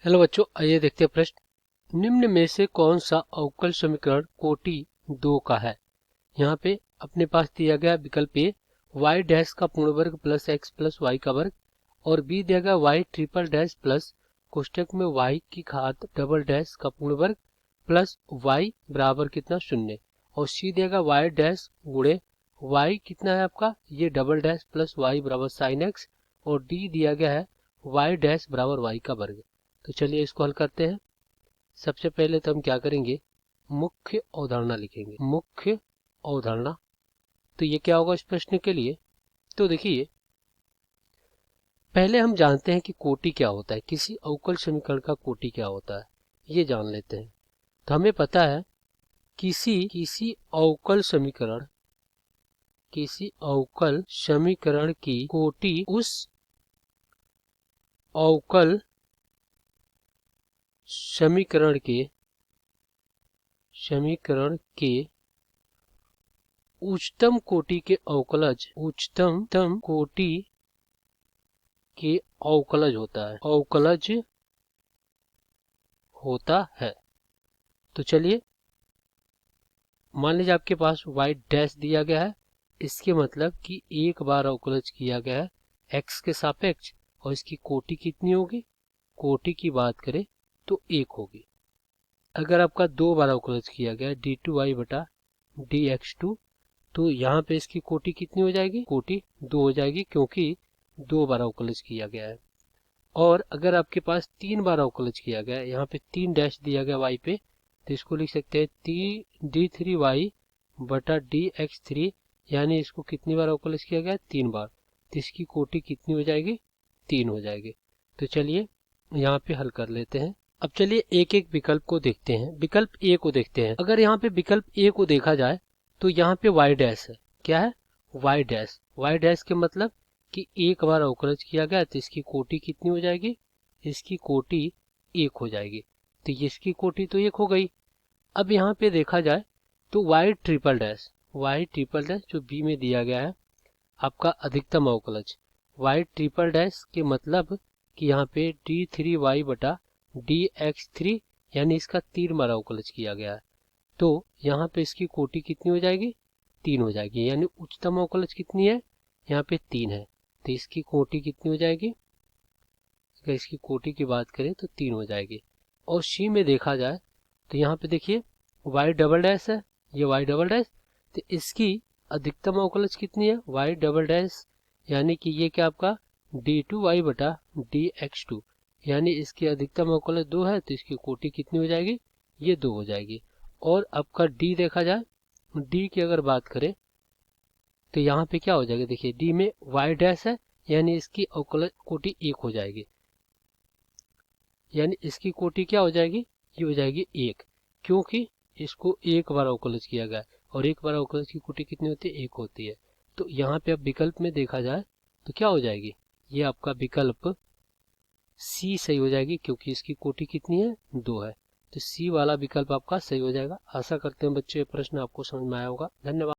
Hello बच्चों, आइए देखते हैं प्रश्न। निम्न में से कौन सा अवकल समीकरण कोटि 2 का है। यहाँ पे अपने पास दिया गया विकल्प ए वाई डैश का पूर्ण वर्ग प्लस एक्स प्लस वाई का वर्ग, और बी दिया गया वाई ट्रिपल डैश प्लस कोष्टक में वाई की घात डबल डैश का पूर्ण वर्ग प्लस वाई बराबर कितना 0, और सी दिया गया वाई डैश गुणे वाई कितना है आपका ये डबल डैश प्लस वाई बराबर साइन एक्स, और डी दिया गया है वाई डैश बराबर वाई का वर्ग। तो चलिए इसको हल करते हैं। सबसे पहले तो हम क्या करेंगे, मुख्य अवधारणा लिखेंगे। मुख्य अवधारणा, तो ये क्या होगा इस प्रश्न के लिए। तो देखिए, पहले हम जानते हैं कि कोटि क्या होता है, किसी अवकल समीकरण का कोटि क्या होता है ये जान लेते हैं। तो हमें पता है किसी अवकल समीकरण की कोटि उस अवकल समीकरण के उच्चतम कोटि के अवकलज होता है। तो चलिए, मान लीजिए आपके पास y डैश दिया गया है, इसके मतलब कि एक बार अवकलज किया गया है x के सापेक्ष, और इसकी कोटि कितनी होगी, कोटि की बात करें तो 1 होगी। अगर आपका 2 बार अवकलज किया गया है d2y बटा dx2, तो यहाँ पे इसकी कोटि कितनी हो जाएगी, कोटि 2 हो जाएगी, क्योंकि 2 बार अवकलज किया गया है। और अगर आपके पास 3 बार अवकलज किया गया है, यहाँ पे 3 डैश दिया गया y पे, तो इसको लिख सकते हैं d3y बटा dx3, यानी इसको कितनी बार अवकलज किया गया है, 3 बार, तो इसकी कोटि कितनी हो जाएगी, 3 हो जाएगी। तो चलिए यहाँ पे हल कर लेते हैं। अब चलिए एक एक विकल्प को देखते हैं। विकल्प ए को देखते हैं। अगर यहाँ पे विकल्प ए को देखा जाए तो यहाँ पे y डैश है, क्या है y डैश के मतलब कि एक बार अवकलज किया गया, तो इसकी कोटि कितनी हो जाएगी, इसकी कोटि 1 हो जाएगी। तो इसकी कोटि तो 1 हो गई। अब यहाँ पे देखा जाए तो y ट्रिपल डैश जो बी में दिया गया है आपका अधिकतम अवकलज, y ट्रिपल डैश के मतलब कि यहाँ पे d3y बटा dx3, यानी इसका 3 बार अवकलज किया गया है, तो यहाँ पे इसकी कोटि कितनी हो जाएगी, 3 हो जाएगी। यानी उच्चतम अवकलज कितनी है, यहाँ पे 3 है, तो इसकी कोटि कितनी हो जाएगी, अगर इसकी कोटि की बात करें तो 3 हो जाएगी। और सी में देखा जाए तो यहाँ पे देखिए y डबल डैश है, ये y डबल डैश, तो इसकी अधिकतम अवकलज कितनी है, y डबल डैश, यानी कि ये क्या आपका d2y बटा dx2, यानी इसकी अधिकतम अवकलज 2 है, तो इसकी कोटि कितनी हो जाएगी, ये 2 हो जाएगी। और आपका डी देखा जाए, डी की अगर बात करें तो यहाँ पे क्या हो जाएगा, देखिए डी में y डैश है, यानी इसकी अवकलज कोटि 1 हो जाएगी, यानी इसकी कोटि क्या हो जाएगी, ये हो जाएगी 1, क्योंकि इसको एक बार अवकलज किया गया है, और एक बार अवकलज की कोटि कितनी होती है, 1 होती है। तो यहाँ पे अब विकल्प में देखा जाए तो क्या हो जाएगी, ये आपका विकल्प सी सही हो जाएगी, क्योंकि इसकी कोटि कितनी है, 2 है। तो सी वाला विकल्प आपका सही हो जाएगा। आशा करते हैं बच्चों ये प्रश्न आपको समझ में आया होगा। धन्यवाद।